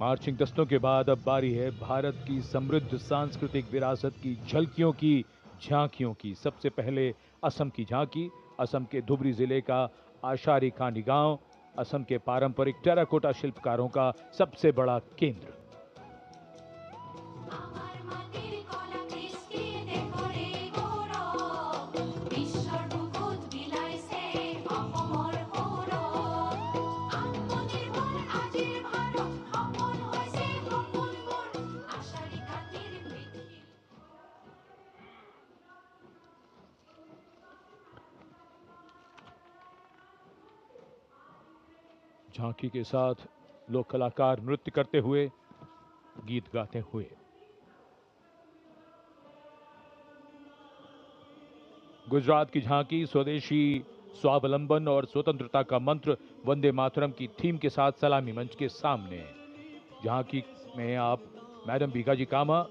Marching दस्तों के बाद अब बारी है भारत की समृद्ध सांस्कृतिक विरासत की झलकियों की, झांकियों की। सबसे पहले असम की झांकी, असम के धुबरी जिले का आशारी खानी गांव, असम के पारंपरिक टेराकोटा शिल्पकारों का सबसे बड़ा केंद्र। झांकी के साथ लोक कलाकार नृत्य करते हुए, गीत गाते हुए। गुजरात की झांकी स्वदेशी स्वावलंबन और स्वतंत्रता का मंत्र वंदे मातरम की थीम के साथ सलामी मंच के सामने है। झांकी में आप मैडम भीकाजी कामा,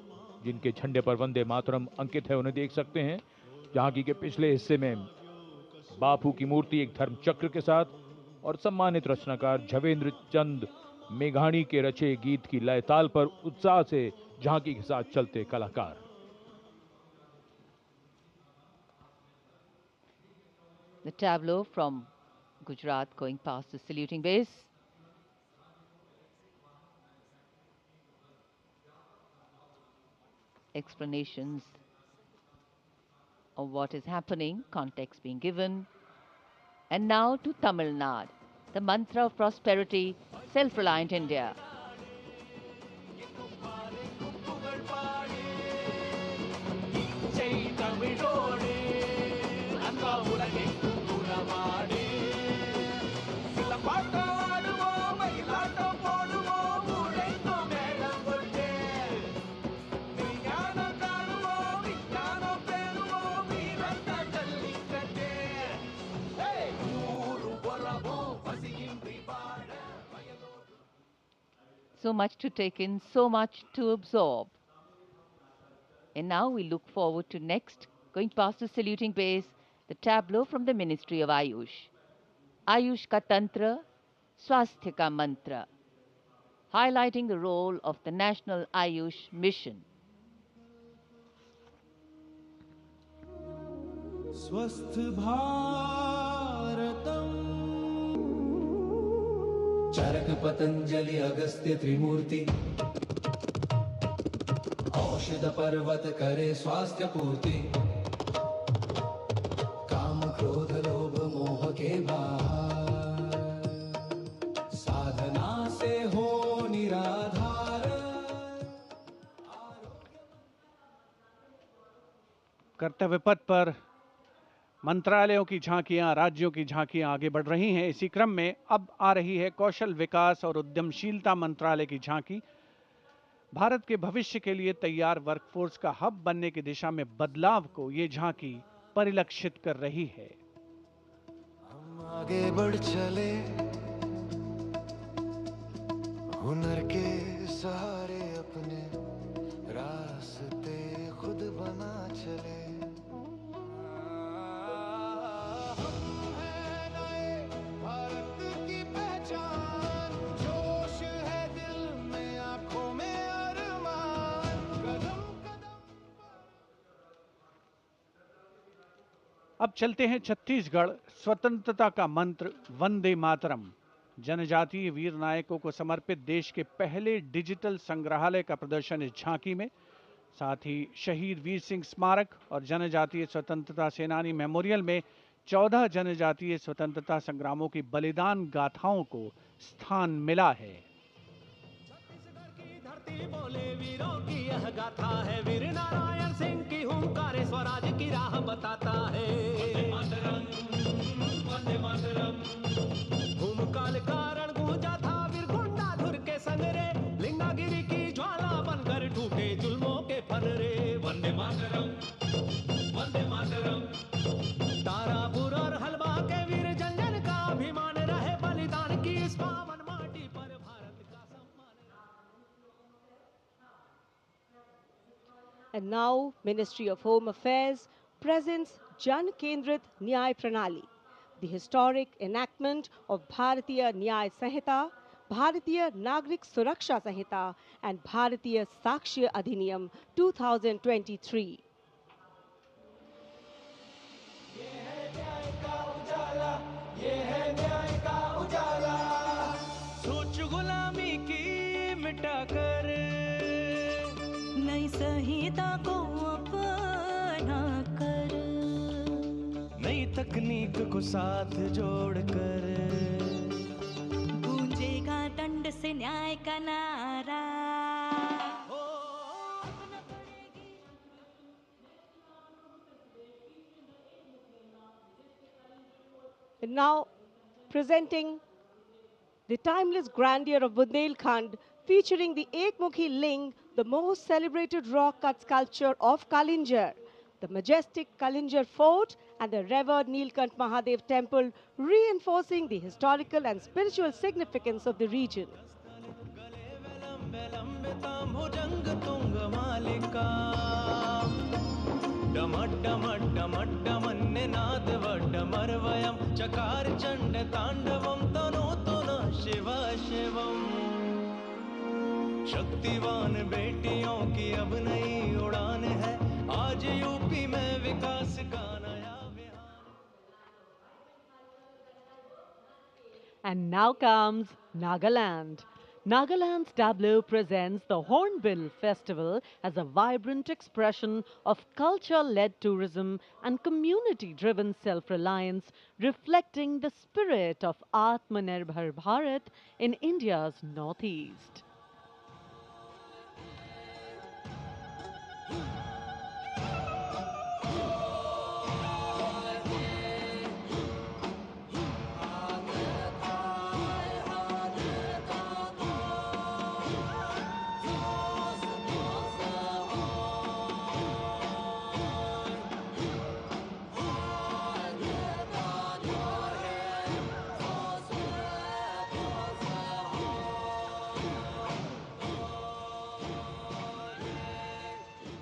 जिनके झंडे पर वंदे मातरम अंकित है, उन्हें देख सकते हैं। झांकी के पिछले हिस्से में बापू की मूर्ति एक धर्म चक्र के साथ और सम्मानित रचनाकार झवेंद्र चंद मेघाणी के रचे गीत की लय ताल पर उत्साह से झांकी के साथ चलते कलाकार। The tableau from Gujarat going past the saluting base. Explanations of what is happening, context being given. And now to Tamil Nadu, the mantra of prosperity, self-reliant India. So much to take in, so much to absorb. And now we look forward to next, going past the saluting base, the tableau from the Ministry of Ayush. Ayush ka Tantra, Swasthya ka Mantra, highlighting the role of the National Ayush Mission. स्वस्थ भारतम चरक पतंजलि अगस्त्य त्रिमूर्ति औषध पर्वत करे स्वास्थ्य पूर्ति काम क्रोध लोभ मोह के बाहर साधना से हो निराधार। कर्तव्य पथ पर मंत्रालयों की झांकियां, राज्यों की झांकियां आगे बढ़ रही हैं। इसी क्रम में अब आ रही है कौशल विकास और उद्यमशीलता मंत्रालय की झांकी। भारत के भविष्य के लिए तैयार वर्कफोर्स का हब बनने की दिशा में बदलाव को ये झांकी परिलक्षित कर रही है। हम आगे बढ़ चले हुनर के सहारे अपने रास्ते खुद बना चले। अब चलते हैं छत्तीसगढ़। स्वतंत्रता का मंत्र वंदे मातरम, जनजातीय वीर नायकों को समर्पित देश के पहले डिजिटल संग्रहालय का प्रदर्शन इस झांकी में। साथ ही शहीद वीर सिंह स्मारक और जनजातीय स्वतंत्रता सेनानी मेमोरियल में 14 जनजातीय स्वतंत्रता संग्रामों की बलिदान गाथाओं को स्थान मिला है। छत्तीसगढ़ की धरती बोले वीरों की यह गाथा है, वीर नारायण सिंह की हुंकार स्वराज की राह बताता है। वंदे मातरम भूमकाल कारण गूंजा था वीर गुंडाधुर के संग रे, लिंगागिरी की ज्वाला बनकर टूटे जुल्मों के फन रे। वंदे मातरम तारापुर और हलवा के वीर जंजन का अभिमान रहे, बलिदान की इस पावन माटी पर भारत का सम्मान। And now, Ministry of Home Affairs presents Jan Kendrit Nyay Pranali, the historic enactment of Bharatiya Nyay Sanhita, Bharatiya Nagrik Suraksha Sanhita and Bharatiya Sakshya Adhiniyam 2023. सोच गुलामी की मिटाकर नई संहिता को अपना कर, नई तकनीक को साथ जोड़कर गूंजेगा दंड से न्याय का नारा। And now presenting the timeless grandeur of Bundelkhand, featuring the Ekmukhi Ling, the most celebrated rock cut sculpture of Kalinjar, the majestic Kalinjar Fort and the revered Nilkant Mahadev Temple, reinforcing the historical and spiritual significance of the region. चकार चंड तांडवम तनोतु न शिव शिवम। शक्तिवान बेटियों की अब नई उड़ान है, आज UP में विकास का नया विहार। And now comes Nagaland. Nagaland's tableau presents the Hornbill Festival as a vibrant expression of culture-led tourism and community-driven self-reliance, reflecting the spirit of Atmanirbhar Bharat in India's northeast.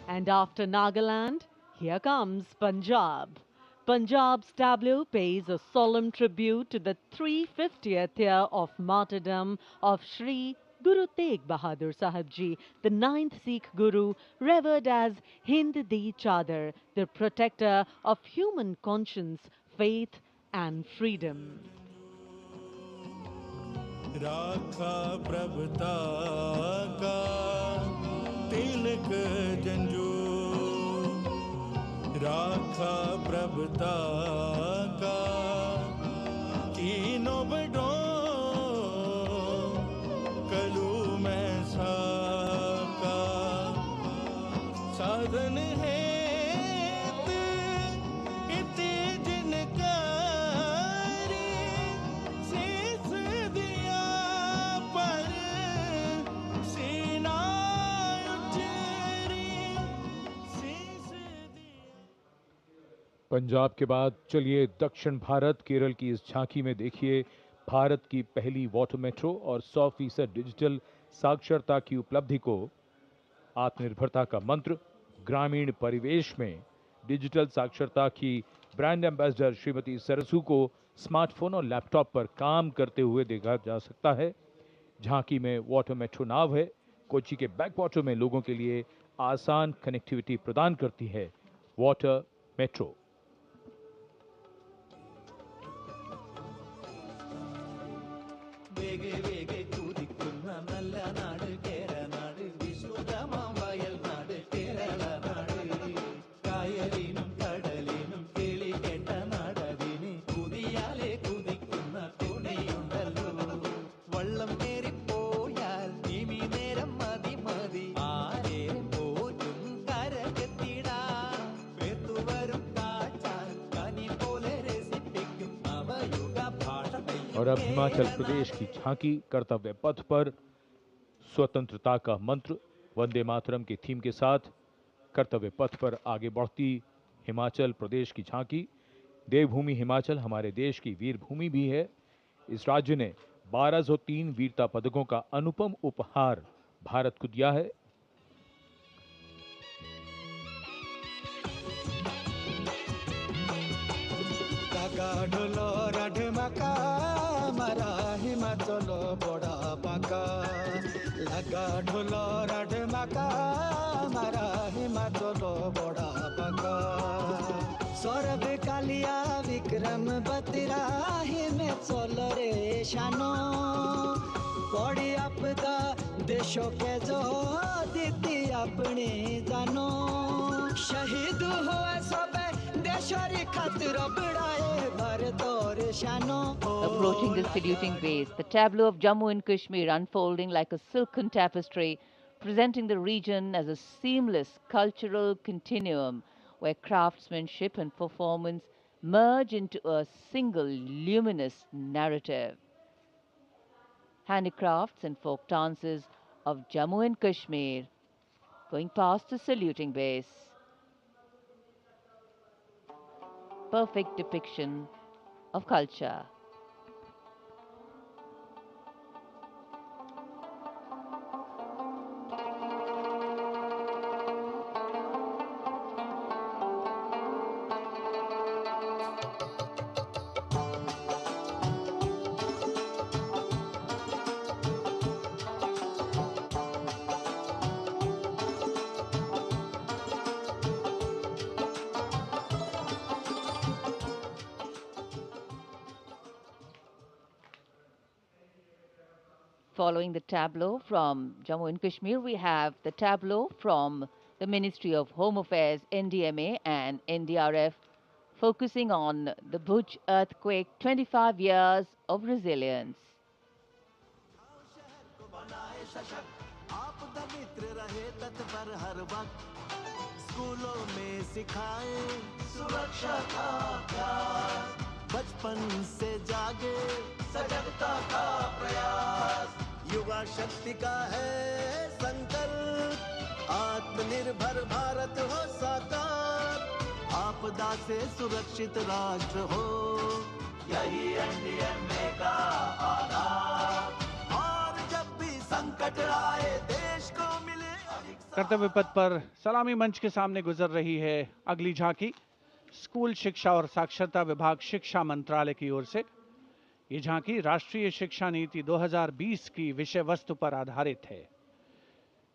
And after Nagaland, here comes Punjab. Punjab's tableau pays a solemn tribute to the 350th year of martyrdom of Shri Guru Tegh Bahadur Sahib Ji, the 9th Sikh Guru, revered as Hind Di Chadar, the protector of human conscience, faith and freedom. राखा प्रभुता का तिलक जंजू, राखा प्रभुता का कीनो बडो कलू में साका साधन है इते जिनकारी शीस दिया पर सीना उचेरी शीस दिया। पंजाब के बाद चलिए दक्षिण भारत केरल की इस झांकी में देखिए भारत की पहली वाटर मेट्रो और 100% डिजिटल साक्षरता की उपलब्धि को। आत्मनिर्भरता का मंत्र, ग्रामीण परिवेश में डिजिटल साक्षरता की ब्रांड एम्बेसडर श्रीमती सरसू को स्मार्टफोन और लैपटॉप पर काम करते हुए देखा जा सकता है। झांकी में वाटर मेट्रो नाव है, कोच्चि के बैकवाटर में लोगों के लिए आसान कनेक्टिविटी प्रदान करती है वाटर मेट्रो। वेगे वेगे कूदिक्कुन्न नल्ल नाडु केरनाडु विश्रुतमाम वयल नाडु केरल नाडु कायलिनुम कडलिनुम किळि केट्ट नाडदिनु कुदियाले कुदिक्कुन्न तुणियुंडल्लो वल्लम केरि पोयाल इमि नेरम मदि मदि आरे पोजुम करकेत्तिडा पेतु वरुम काचाल कनि पोले रेसिपिक्कुम अवयुग भाषा। और अब हिमाचल प्रदेश की झांकी कर्तव्य पथ पर स्वतंत्रता का मंत्र वंदे मातरम के थीम के साथ कर्तव्य पथ पर आगे बढ़ती हिमाचल प्रदेश की झांकी। देवभूमि हिमाचल हमारे देश की वीर भूमि भी है। इस राज्य ने 1203 वीरता पदकों का अनुपम उपहार भारत को दिया है। ढोलो राढ मका मरा हिमाचल चलो बड़ा बाका लगा ढोलो रड मका मारा हिमा चलो बड़ा बाका सौरभ कालिया विक्रम बत्रा हिमे चलो रे शानो पड़ी आपदा देशों के जो दीदी अपनी जानो शहीद हुए सबे देशरी खातिर बढ़ाए भारत और शानो Approaching the saluting base, the tableau of Jammu and Kashmir unfolding like a silken tapestry, presenting the region as a seamless cultural continuum where craftsmanship and performance merge into a single luminous narrative. Handicrafts and folk dances of Jammu and Kashmir going past the saluting base. Perfect depiction of culture. Following the tableau from Jammu and Kashmir, we have the tableau from the Ministry of Home Affairs, NDMA and NDRF, focusing on the Bhuj earthquake, 25 years of resilience. स्कूलों में सिखाए सुरक्षा का अभ्यास बचपन से जागे सजगता का प्रयास युवा शक्ति का है संकल्प आत्मनिर्भर भारत हो साकार आपदा से सुरक्षित राष्ट्र हो यही एनडीएमए का आधार और जब भी संकट आए देश को मिले कर्तव्य पथ पर सलामी मंच के सामने गुजर रही है अगली झांकी। स्कूल शिक्षा और साक्षरता विभाग शिक्षा मंत्रालय की ओर से ये झांकी राष्ट्रीय शिक्षा नीति 2020 की विषय वस्तु पर आधारित है।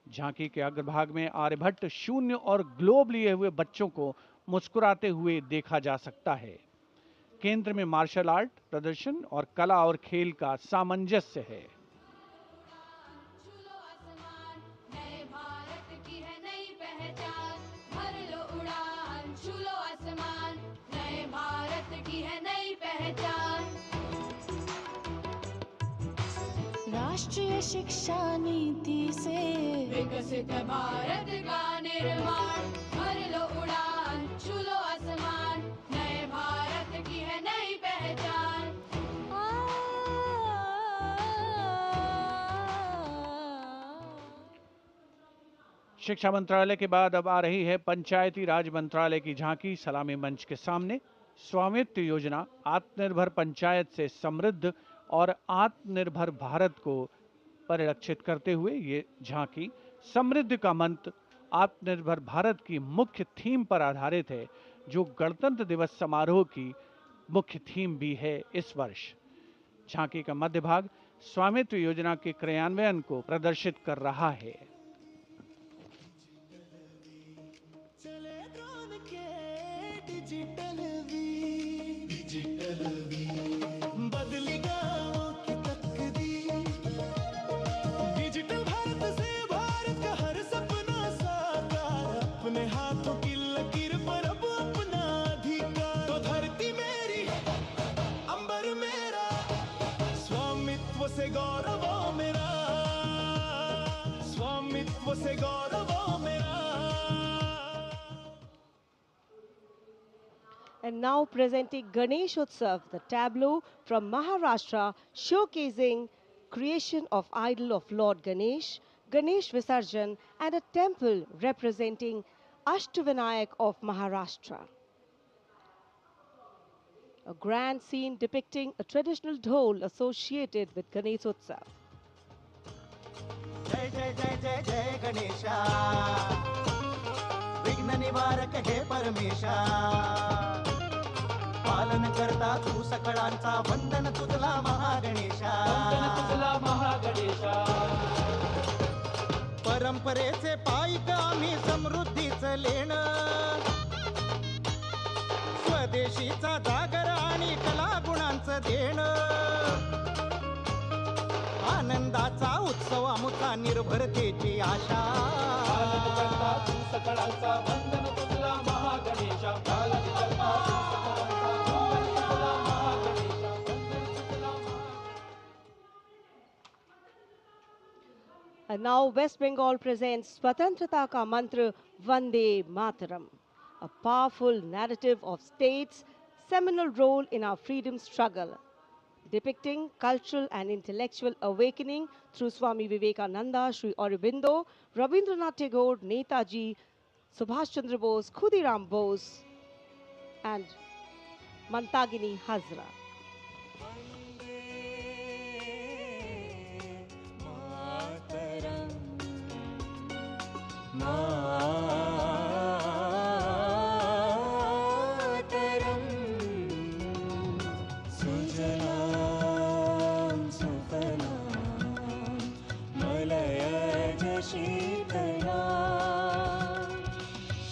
झांकी के अग्रभाग में आर्यभट्ट, शून्य और ग्लोब लिए हुए बच्चों को मुस्कुराते हुए देखा जा सकता है। केंद्र में मार्शल आर्ट प्रदर्शन और कला और खेल का सामंजस्य है। राष्ट्रीय शिक्षा नीति से विकसित भारत का निर्माण भर लो उड़ान छू लो आसमान नए भारत की है नई पहचान शिक्षा मंत्रालय के बाद अब आ रही है पंचायती राज मंत्रालय की झांकी सलामी मंच के सामने। स्वामित्व योजना आत्मनिर्भर पंचायत से समृद्ध और आत्मनिर्भर भारत को परिलक्षित करते हुए ये झांकी समृद्धि का मंत्र आत्मनिर्भर भारत की मुख्य थीम पर आधारित है, जो गणतंत्र दिवस समारोह की मुख्य थीम भी है इस वर्ष। झांकी का मध्य भाग स्वामित्व योजना के क्रियान्वयन को प्रदर्शित कर रहा है। बदली गाँव की तकदीर डिजिटल भारत से भारत का हर सपना साकार अपने हाथों की लकीर पर अब अपना अधिकार तो धरती मेरी अंबर मेरा स्वामित्व से गौरव मेरा स्वामित्व से गौरव मेरा। And now presenting Ganesh Utsav, the tableau from Maharashtra showcasing creation of idol of Lord Ganesh, Ganesh Visarjan and a temple representing Ashtavinayak of Maharashtra. A grand scene depicting a traditional dhol associated with Ganesh Utsav. जय जय जय जय जय गणेशा विघ्न निवारक हे परमेशा पालन करता तू सकळांचा वंदन तुझला महागणेशा परंपरेचे पायिक आम्ही समृद्धीचं लेणं स्वदेशीचा जागर आणि कला गुणांचं देणं आनंदाचा उत्सव आमुचा निर्भरतेची आशा And now West Bengal presents Swatantrata Ka Mantra Vande Mataram, a powerful narrative of state's seminal role in our freedom struggle, depicting cultural and intellectual awakening through Swami Vivekananda, Sri Aurobindo, Rabindranath Tagore, Netaji, Subhash Chandra Bose, Khudiram Bose, and Mantagini Hazra. मातरम सुजलां सुफलां मलयज शीतलां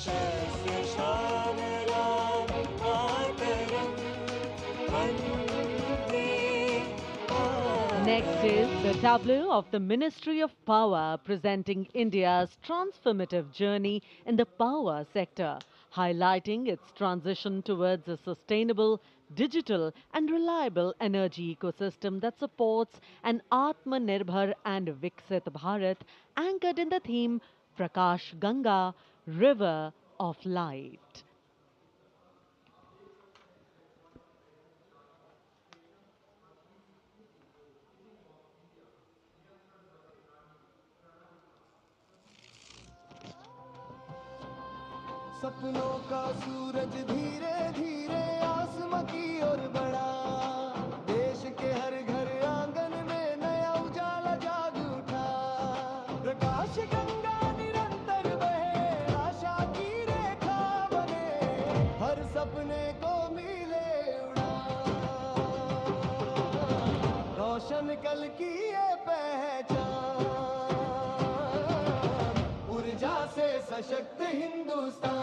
शस्यश्यामलां मातरम वन्दे Next is the tableau of the Ministry of Power presenting India's transformative journey in the power sector, highlighting its transition towards a sustainable, digital and reliable energy ecosystem that supports an Atmanirbhar and Viksit Bharat anchored in the theme Prakash Ganga, River of Light. सपनों का सूरज धीरे धीरे आसमां की ओर बढ़ा देश के हर घर आंगन में नया उजाला जाग उठा प्रकाश गंगा निरंतर बहे आशा की रेखा बने हर सपने को मिले उड़ा रोशन कल की ये पहचान ऊर्जा से सशक्त Hindustan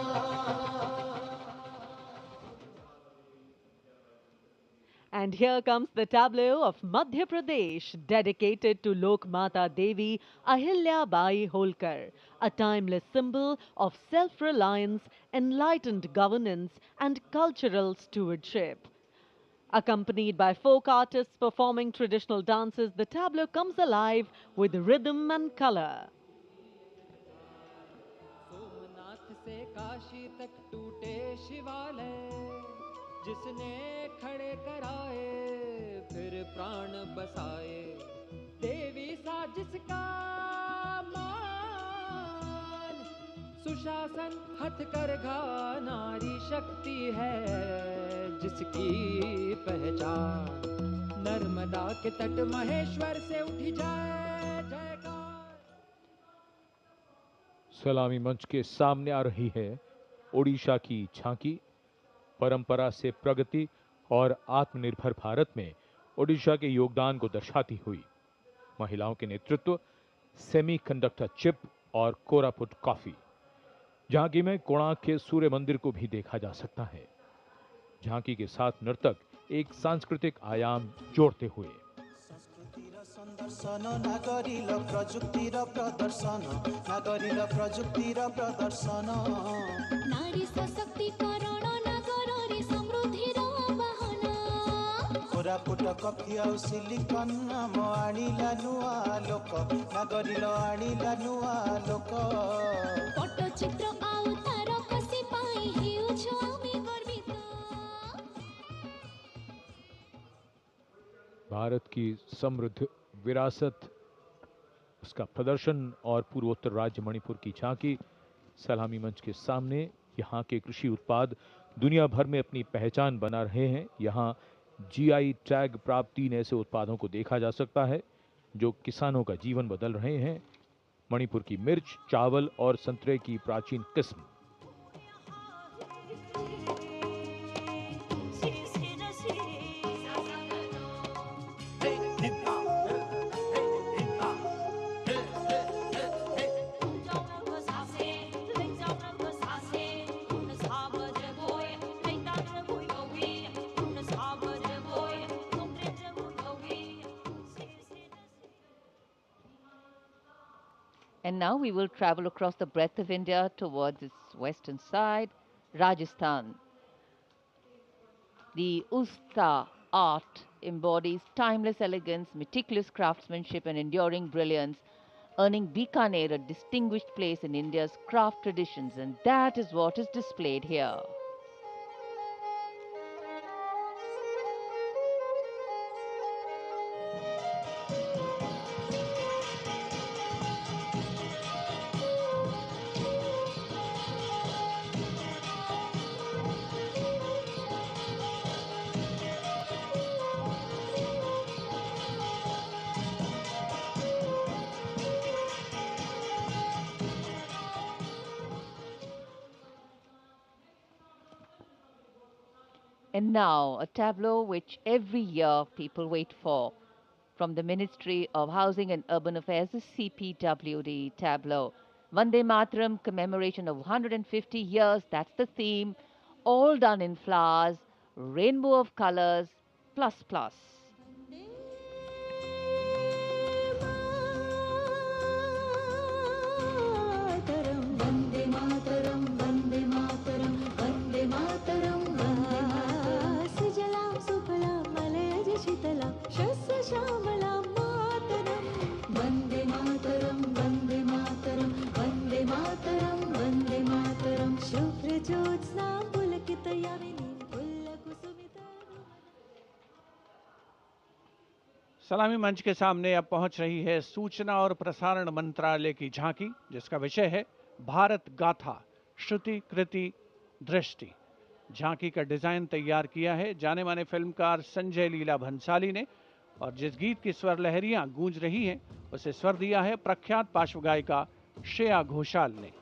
And here comes the tableau of Madhya Pradesh, dedicated to Lok Mata Devi Ahilya Bai Holkar, a timeless symbol of self-reliance, enlightened governance and cultural stewardship. Accompanied by folk artists performing traditional dances, the tableau comes alive with rhythm and color. Somnath से काशी तक टूटे शिवालय जिसने खड़े कराए फिर प्राण बसाए देवी सा जिसका मान सुशासन हथकरघा नारी शक्ति है जिसकी पहचान नर्मदा के तट महेश्वर से उठी जाए जयकार। सलामी मंच के सामने आ रही है ओडिशा की झांकी। परंपरा से प्रगति और आत्मनिर्भर भारत में ओडिशा के योगदान को दर्शाती हुई महिलाओं के नेतृत्व, सेमीकंडक्टर चिप और कोरापुट कॉफी। झांकी में कोणार्क के सूर्य मंदिर को भी देखा जा सकता है। झांकी के साथ नर्तक एक सांस्कृतिक आयाम जोड़ते हुए संदर्शन नागरिल प्रजुक्तिर प्रदर्शन नागरिल प्रजुक्तिर प्रदर्शन नारी सशक्तिकरण नागररी समृद्धिर वाहन कोरापुट कफी आउ सिलिकन नाम आनिला नुआ लोक नागरिल आनिला नुआ लोक पट्टचित्र आउ तार कसी पाई हेउछु आमी गर्वित भारत की समृद्ध विरासत, उसका प्रदर्शन और पूर्वोत्तर राज्य मणिपुर की झांकी। सलामी मंच के सामने यहाँ के कृषि उत्पाद दुनिया भर में अपनी पहचान बना रहे हैं। यहाँ जीआई टैग प्राप्त 3 ऐसे उत्पादों को देखा जा सकता है जो किसानों का जीवन बदल रहे हैं। मणिपुर की मिर्च, चावल और संतरे की प्राचीन किस्म। And now we will travel across the breadth of India towards its western side, Rajasthan. The Usta art embodies timeless elegance, meticulous craftsmanship and enduring brilliance, earning Bikaner a distinguished place in India's craft traditions, and that is what is displayed here. And now, a tableau which every year people wait for. From the Ministry of Housing and Urban Affairs, the CPWD tableau. Vande Mataram commemoration of 150 years, that's the theme. All done in flowers, rainbow of colors, plus plus. सलामी मंच के सामने अब पहुंच रही है सूचना और प्रसारण मंत्रालय की झांकी, जिसका विषय है भारत गाथा श्रुति कृति दृष्टि। झांकी का डिजाइन तैयार किया है जाने माने फिल्मकार संजय लीला भंसाली ने, और जिस गीत की स्वर लहरियां गूंज रही हैं उसे स्वर दिया है प्रख्यात पार्श्व गायिका श्रेया घोषाल ने।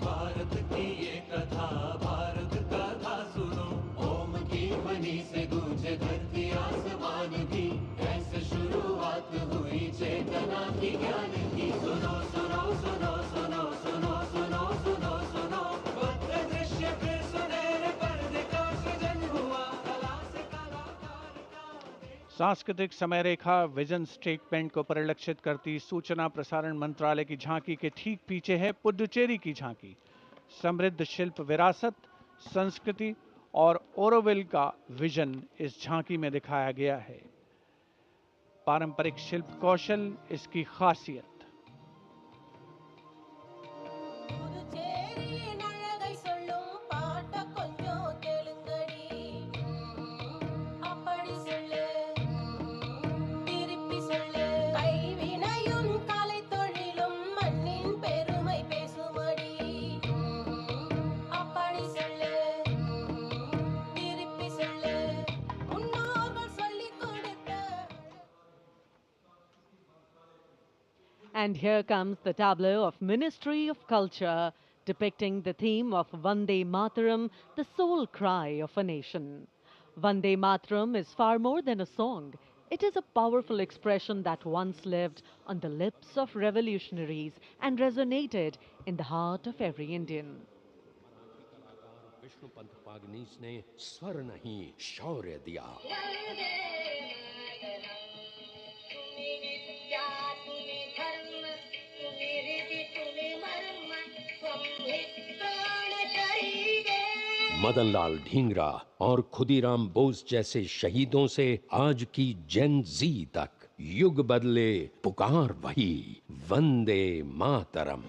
भारत की ये कथा, भारत कथा सुनो, ओम की ध्वनि से गूंजे धरती आसमान की, ऐसे शुरुआत हुई चेतना की ज्ञान की। सुनो सुनो सुनो सुनो सुनो सुनो सुनो सुनो, भद्र दृश्य फिर सुनहरे पर्दे का सृजन हुआ, कला से कलाकार का। सांस्कृतिक समय रेखा विजन स्टेटमेंट को परिलक्षित करती सूचना प्रसारण मंत्रालय की झांकी के ठीक पीछे है पुडुचेरी की झांकी। समृद्ध शिल्प विरासत, संस्कृति और ओरोविल का विजन इस झांकी में दिखाया गया है। पारंपरिक शिल्प कौशल इसकी खासियत। And here comes the tableau of Ministry of Culture, depicting the theme of Vande Mataram, the soul cry of a nation. Vande Mataram is far more than a song. It is a powerful expression that once lived on the lips of revolutionaries and resonated in the heart of every Indian. Vishnu Pant Pagnis ने स्वर नहीं शौर्य दिया। मदनलाल ढींगरा और खुदीराम बोस जैसे शहीदों से आज की जेन जी तक युग बदले, पुकार वही, वंदे मातरम।